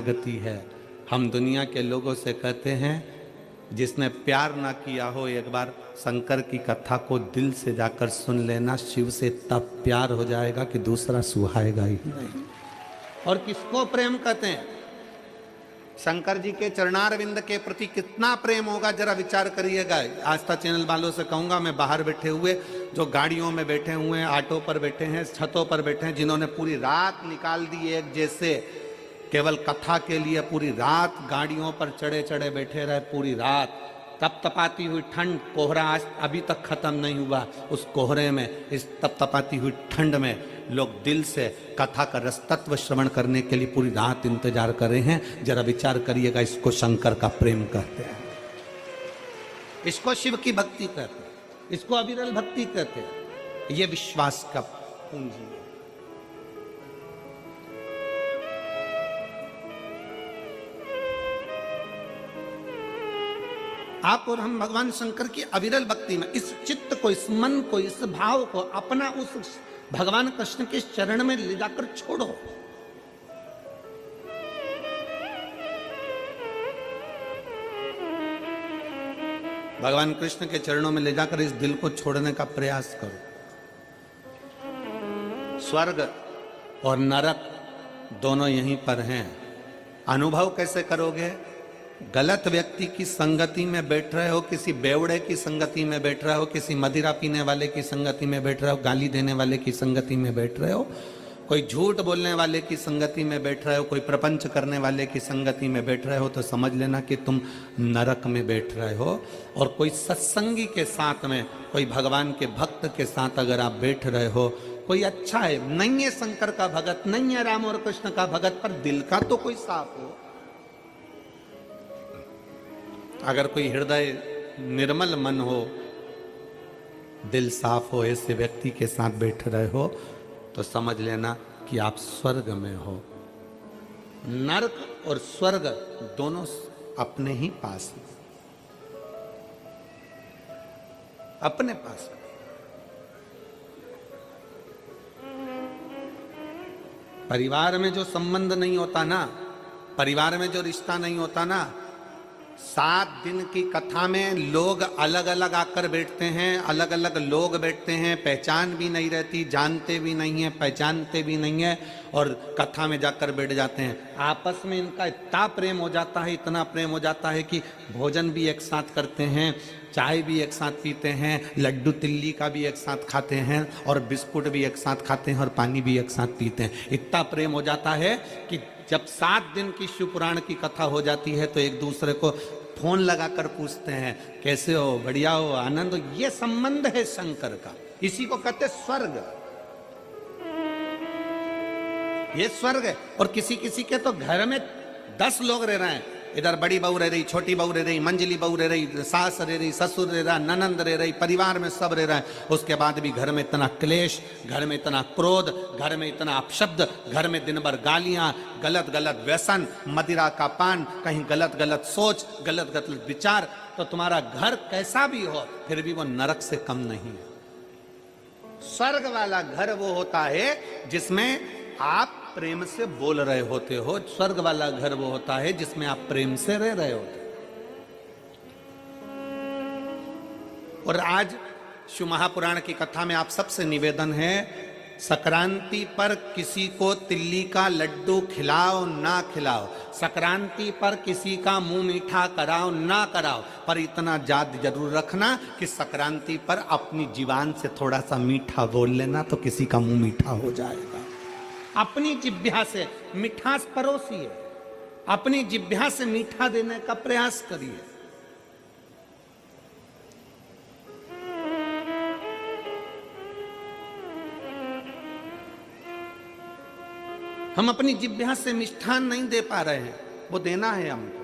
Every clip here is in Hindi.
गति है। हम दुनिया के लोगों से कहते हैं जिसने प्यार ना किया हो एक बार शंकर की कथा को दिल से जाकर सुन लेना, शिव से तब प्यार हो जाएगा कि दूसरा सुहाएगा ही नहीं। और किसको प्रेम कहते हैं? शंकर जी के चरणारविंद के प्रति कितना प्रेम होगा जरा विचार करिएगा। आस्था चैनल वालों से कहूंगा, मैं बाहर बैठे हुए जो गाड़ियों में बैठे हुए हैं, ऑटो पर बैठे हैं, छतों पर बैठे हैं, जिन्होंने पूरी रात निकाल दी एक जैसे केवल कथा के लिए, पूरी रात गाड़ियों पर चढ़े चढ़े बैठे रहे, पूरी रात तपतपाती हुई ठंड, कोहरा आज अभी तक खत्म नहीं हुआ, उस कोहरे में, इस तपतपाती हुई ठंड में लोग दिल से कथा का रस तत्व श्रवण करने के लिए पूरी रात इंतजार कर रहे हैं। जरा विचार करिएगा, इसको शंकर का प्रेम कहते हैं, इसको शिव की भक्ति कहते हैं, इसको अविरल भक्ति कहते हैं। ये विश्वास का पूंजी है। आप और हम भगवान शंकर की अविरल भक्ति में इस चित्त को, इस मन को, इस भाव को अपना उस भगवान कृष्ण के चरण में ले जाकर छोड़ो। भगवान कृष्ण के चरणों में ले जाकर इस दिल को छोड़ने का प्रयास करो। स्वर्ग और नरक दोनों यहीं पर हैं। अनुभव कैसे करोगे? गलत व्यक्ति की संगति में बैठ रहे हो, किसी बेवड़े की संगति में बैठ रहे हो, किसी मदिरा पीने वाले की संगति में बैठ रहे हो, गाली देने वाले की संगति में बैठ रहे हो, कोई झूठ बोलने वाले की संगति में बैठ रहे हो, कोई प्रपंच करने वाले की संगति में बैठ रहे हो, तो समझ लेना कि तुम नरक में बैठ रहे हो। और कोई सत्संगी के साथ में, कोई भगवान के भक्त के साथ अगर आप बैठ रहे हो, कोई अच्छा है, नहीं है शंकर का भगत, नहीं है राम और कृष्ण का भगत, पर दिल का तो कोई साफ हो। अगर कोई हृदय निर्मल मन हो, दिल साफ हो, ऐसे व्यक्ति के साथ बैठ रहे हो, तो समझ लेना कि आप स्वर्ग में हो। नरक और स्वर्ग दोनों अपने ही पास हैं, अपने पास। परिवार में जो संबंध नहीं होता ना, परिवार में जो रिश्ता नहीं होता ना, 7 दिन की कथा में लोग अलग अलग आकर बैठते हैं, अलग अलग लोग बैठते हैं, पहचान भी नहीं रहती, जानते भी नहीं है, पहचानते भी नहीं है, और कथा में जाकर बैठ जाते हैं। आपस में इनका इतना प्रेम हो जाता है, इतना प्रेम हो जाता है कि भोजन भी एक साथ करते हैं, चाय भी एक साथ पीते हैं, लड्डू तिल्ली का भी एक साथ खाते हैं, और बिस्कुट भी एक साथ खाते हैं, और पानी भी एक साथ पीते हैं। इतना प्रेम हो जाता है कि जब 7 दिन की शिव पुराण की कथा हो जाती है तो एक दूसरे को फोन लगाकर पूछते हैं, कैसे हो, बढ़िया हो, आनंद हो। ये संबंध है शंकर का, इसी को कहते स्वर्ग। ये स्वर्ग है। और किसी किसी के तो घर में 10 लोग रह रहे हैं, इधर बड़ी बहू रह रही, छोटी बहू रह रही, मंजली बहू रह रही, सास रह रही, ससुर रह रहा, ननंद रह रही, परिवार में सब रह रहा है। उसके बाद भी घर में इतना क्लेश, घर में इतना क्रोध, घर में इतना अपशब्द, घर में दिन भर गालियां, गलत गलत व्यसन, मदिरा का पान, कहीं गलत गलत सोच, गलत गलत विचार। तो तुम्हारा घर कैसा भी हो, फिर भी वो नरक से कम नहीं है। स्वर्ग वाला घर वो होता है जिसमें आप प्रेम से बोल रहे होते हो। स्वर्ग वाला घर वो होता है जिसमें आप प्रेम से रह रहे होते हो। और आज शिव महापुराण की कथा में आप सबसे निवेदन है, संक्रांति पर किसी को तिल्ली का लड्डू खिलाओ ना खिलाओ, संक्रांति पर किसी का मुंह मीठा कराओ ना कराओ, पर इतना याद जरूर रखना कि संक्रांति पर अपनी जीवान से थोड़ा सा मीठा बोल लेना, तो किसी का मुंह मीठा हो जाएगा। अपनी जिह्वा से मिठास परोसिए, अपनी जिह्वा से मीठा देने का प्रयास करिए। हम अपनी जिह्वा से मिष्ठान नहीं दे पा रहे हैं, वो देना है हमको।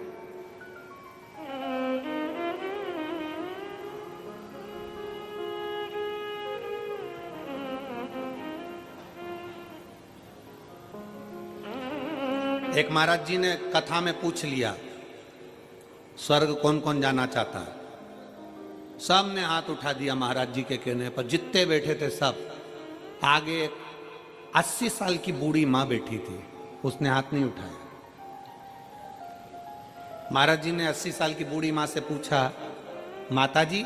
एक महाराज जी ने कथा में पूछ लिया, स्वर्ग कौन कौन जाना चाहता है? सब ने हाथ उठा दिया महाराज जी के कहने पर, जितने बैठे थे सब। आगे 80 साल की बूढ़ी माँ बैठी थी, उसने हाथ नहीं उठाया। महाराज जी ने 80 साल की बूढ़ी माँ से पूछा, माता जी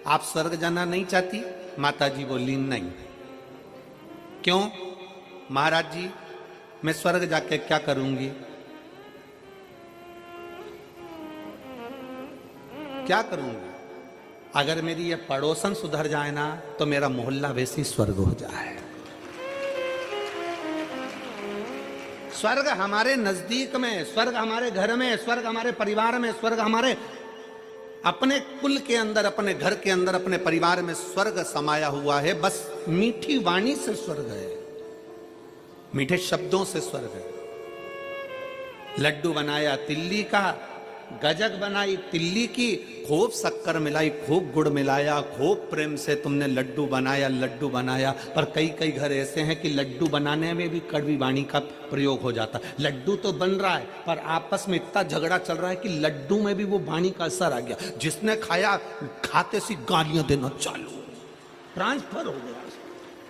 आप स्वर्ग जाना नहीं चाहती? माता जी बोली नहीं। क्यों? महाराज जी मैं स्वर्ग जाके क्या करूंगी? क्या करूंगी? अगर मेरी ये पड़ोसन सुधर जाए ना तो मेरा मोहल्ला वैसे ही स्वर्ग हो जाए। स्वर्ग हमारे नजदीक में, स्वर्ग हमारे घर में, स्वर्ग हमारे परिवार में, स्वर्ग हमारे अपने कुल के अंदर, अपने घर के अंदर, अपने परिवार में स्वर्ग समाया हुआ है। बस मीठी वाणी से स्वर्ग है, मीठे शब्दों से स्वर्ग है। लड्डू बनाया तिल्ली का, गजक बनाई तिल्ली की, खूब शक्कर मिलाई, खूब गुड़ मिलाया, खूब प्रेम से तुमने लड्डू बनाया, लड्डू बनाया। पर कई कई घर ऐसे हैं कि लड्डू बनाने में भी कड़वी वाणी का प्रयोग हो जाता। लड्डू तो बन रहा है पर आपस में इतना झगड़ा चल रहा है कि लड्डू में भी वो वाणी का असर आ गया। जिसने खाया खाते सी गालियां देना चालू, ट्रांसफर हो गया,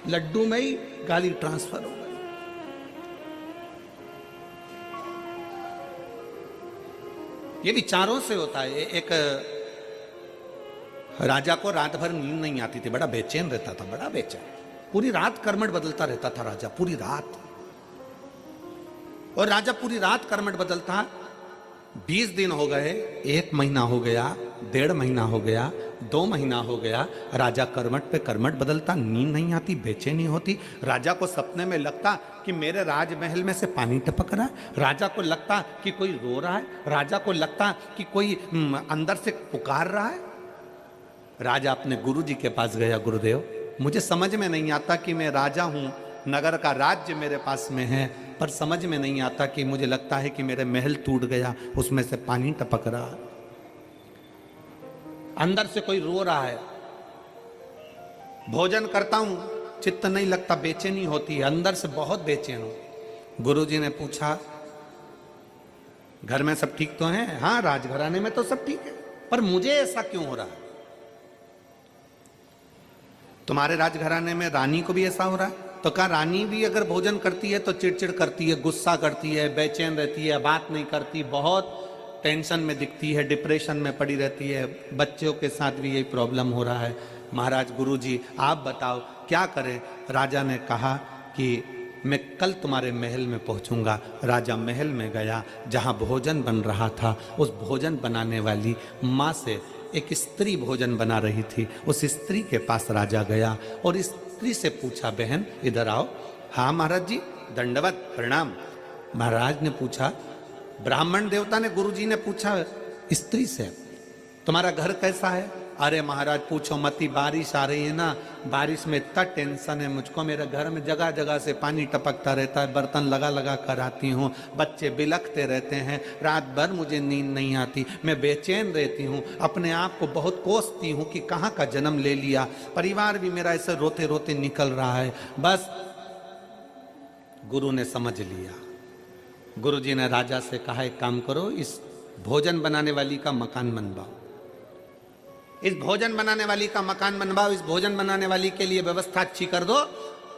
लड्डू में ही गाली ट्रांसफर हो गई। ये विचारों से होता है। एक राजा को रात भर नींद नहीं आती थी, बड़ा बेचैन रहता था, बड़ा बेचैन, पूरी रात कर्मठ बदलता रहता था राजा, पूरी रात। और राजा पूरी रात कर्मठ बदलता। 20 दिन हो गए, 1 महीना हो गया, 1.5 महीना हो गया, 2 महीना हो गया, राजा कर्मठ पे कर्मठ बदलता, नींद नहीं आती, बेचैनी होती। राजा को सपने में लगता कि मेरे राजमहल में से पानी टपक रहा है, राजा को लगता कि कोई रो रहा है, राजा को लगता कि कोई अंदर से पुकार रहा है। राजा अपने गुरुजी के पास गया, गुरुदेव मुझे समझ में नहीं आता कि मैं राजा हूं, नगर का राज्य मेरे पास में है, पर समझ में नहीं आता कि मुझे लगता है कि मेरे महल टूट गया, उसमें से पानी टपक रहा है, अंदर से कोई रो रहा है, भोजन करता हूं चित्त नहीं लगता, बेचैनी होती है, अंदर से बहुत बेचैन हो। गुरुजी ने पूछा घर में सब ठीक तो हैं? हाँ राजघराने में तो सब ठीक है, पर मुझे ऐसा क्यों हो रहा है? तुम्हारे राजघराने में रानी को भी ऐसा हो रहा है? तो कहा रानी भी अगर भोजन करती है तो चिड़चिड़ करती है, गुस्सा करती है, बेचैन रहती है, बात नहीं करती, बहुत टेंशन में दिखती है, डिप्रेशन में पड़ी रहती है, बच्चों के साथ भी यही प्रॉब्लम हो रहा है। महाराज गुरुजी आप बताओ क्या करें? राजा ने कहा कि मैं कल तुम्हारे महल में पहुंचूंगा। राजा महल में गया, जहां भोजन बन रहा था, उस भोजन बनाने वाली माँ से एक स्त्री भोजन बना रही थी, उस स्त्री के पास राजा गया और स्त्री से पूछा, बहन इधर आओ। हाँ महाराज जी, दंडवत प्रणाम। महाराज ने पूछा, ब्राह्मण देवता ने, गुरुजी ने पूछा स्त्री से, तुम्हारा घर कैसा है? अरे महाराज पूछो मती, बारिश आ रही है ना, बारिश में इतना टेंशन है मुझको, मेरे घर में जगह जगह से पानी टपकता रहता है, बर्तन लगा लगा कर आती हूँ, बच्चे बिलखते रहते हैं, रात भर मुझे नींद नहीं आती, मैं बेचैन रहती हूँ, अपने आप को बहुत कोसती हूँ कि कहाँ का जन्म ले लिया, परिवार भी मेरा ऐसे रोते रोते निकल रहा है। बस गुरु ने समझ लिया। गुरुजी ने राजा से कहा, एक काम करो, इस भोजन बनाने वाली का मकान बनवाओ, इस भोजन बनाने वाली का मकान बनवाओ, इस भोजन बनाने वाली के लिए व्यवस्था अच्छी कर दो,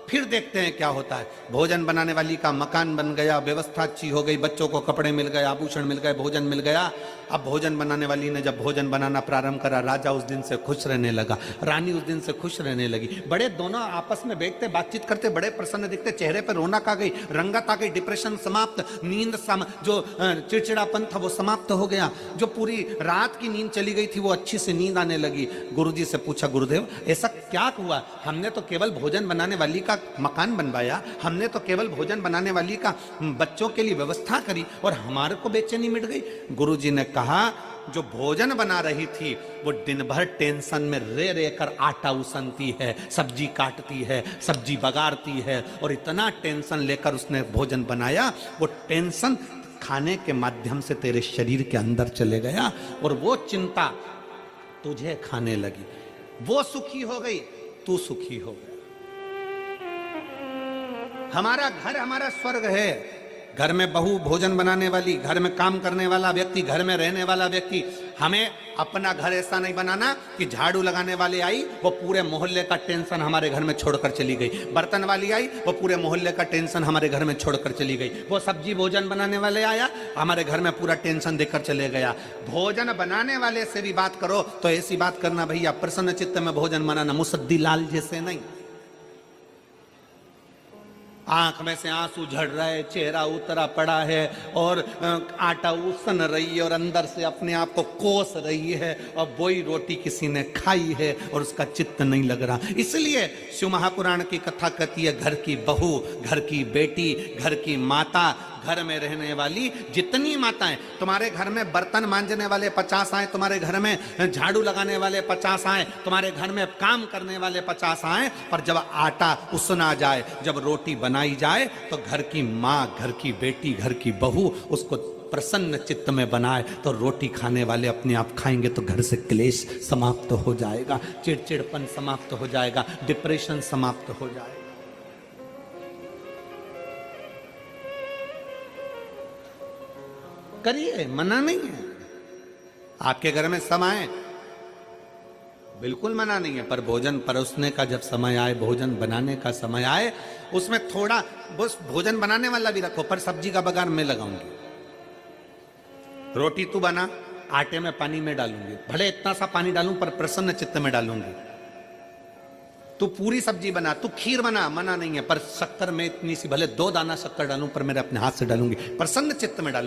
फिर देखते हैं क्या होता है। भोजन बनाने वाली का मकान बन गया, व्यवस्था अच्छी हो गई, बच्चों को कपड़े मिल गए, आभूषण मिल गए, भोजन मिल गया। अब भोजन बनाने वाली ने जब भोजन बनाना प्रारंभ करा, राजा उस दिन से खुश रहने लगा, रानी उस दिन से खुश रहने लगी। बड़े दोनों आपस में बैठते बातचीत करते, बड़े प्रसन्न दिखते, चेहरे पर रौनक आ गई, रंगत आ गई, डिप्रेशन समाप्त, नींद जो चिड़चिड़ापन था वो समाप्त हो गया, जो पूरी रात की नींद चली गई थी वो अच्छी से नींद आने लगी। गुरुजी से पूछा, गुरुदेव ऐसा क्या हुआ? हमने तो केवल भोजन बनाने वाली का मकान बनवाया, हमने तो केवल भोजन बनाने वाली का बच्चों के लिए व्यवस्था करी और हमारे को बेचैनी मिट गई। गुरुजी ने कहा, जो भोजन बना रही थी वो दिन भर टेंशन में रे रे कर आटा उसनती है, सब्जी काटती है, सब्जी बगाड़ती है, और इतना टेंशन लेकर उसने भोजन बनाया, वो टेंशन खाने के माध्यम से तेरे शरीर के अंदर चले गया और वो चिंता तुझे खाने लगी, वो सुखी हो गई, तू सुखी हो गया। हमारा घर हमारा स्वर्ग है, घर में बहू, भोजन बनाने वाली, घर में काम करने वाला व्यक्ति, घर में रहने वाला व्यक्ति, हमें अपना घर ऐसा नहीं बनाना कि झाड़ू लगाने वाली आई वो पूरे मोहल्ले का टेंशन हमारे घर में छोड़कर चली गई, बर्तन वाली आई वो पूरे मोहल्ले का टेंशन हमारे घर में छोड़कर चली गई, वो सब्जी भोजन बनाने वाले आया हमारे घर में पूरा टेंशन देकर चले गया। भोजन बनाने वाले से भी बात करो तो ऐसी बात करना भैया प्रसन्न चित्त में भोजन बनाना, मुसद्दी लाल जैसे नहीं। आंख में से आंसू झड़ रहा है, चेहरा उतरा पड़ा है और आटा उसन रही है और अंदर से अपने आप को कोस रही है और वही रोटी किसी ने खाई है और उसका चित्त नहीं लग रहा। इसलिए शिव महापुराण की कथा कहती है घर की बहू, घर की बेटी, घर की माता, घर में रहने वाली जितनी माताएं, तुम्हारे घर में बर्तन मांजने वाले 50 आए, तुम्हारे घर में झाड़ू लगाने वाले 50 आए, तुम्हारे घर में काम करने वाले 50 आए, पर जब आटा उसना जाए, जब रोटी बनाई जाए तो घर की माँ, घर की बेटी, घर की बहू उसको प्रसन्न चित्त में बनाए तो रोटी खाने वाले अपने आप खाएंगे तो घर से क्लेश समाप्त हो जाएगा, चिड़चिड़पन समाप्त हो जाएगा, डिप्रेशन समाप्त हो जाएगा। करिए, मना नहीं है। आपके घर में समय बिल्कुल मना नहीं है, पर भोजन परोसने का जब समय आए, भोजन बनाने का समय आए, उसमें थोड़ा बस भोजन बनाने वाला भी रखो, पर सब्जी का बघार मैं लगाऊंगी, रोटी तू बना, आटे में पानी में डालूंगी, भले इतना सा पानी डालूं पर प्रसन्न चित्त में डालूंगी। तू पूरी सब्जी बना, तू खीर बना, मना नहीं है, पर शक्कर में इतनी सी, भले 2 दाना शक्कर डालूं पर मेरे अपने हाथ से डालूंगी, प्रसन्न चित्त में डालूंगी।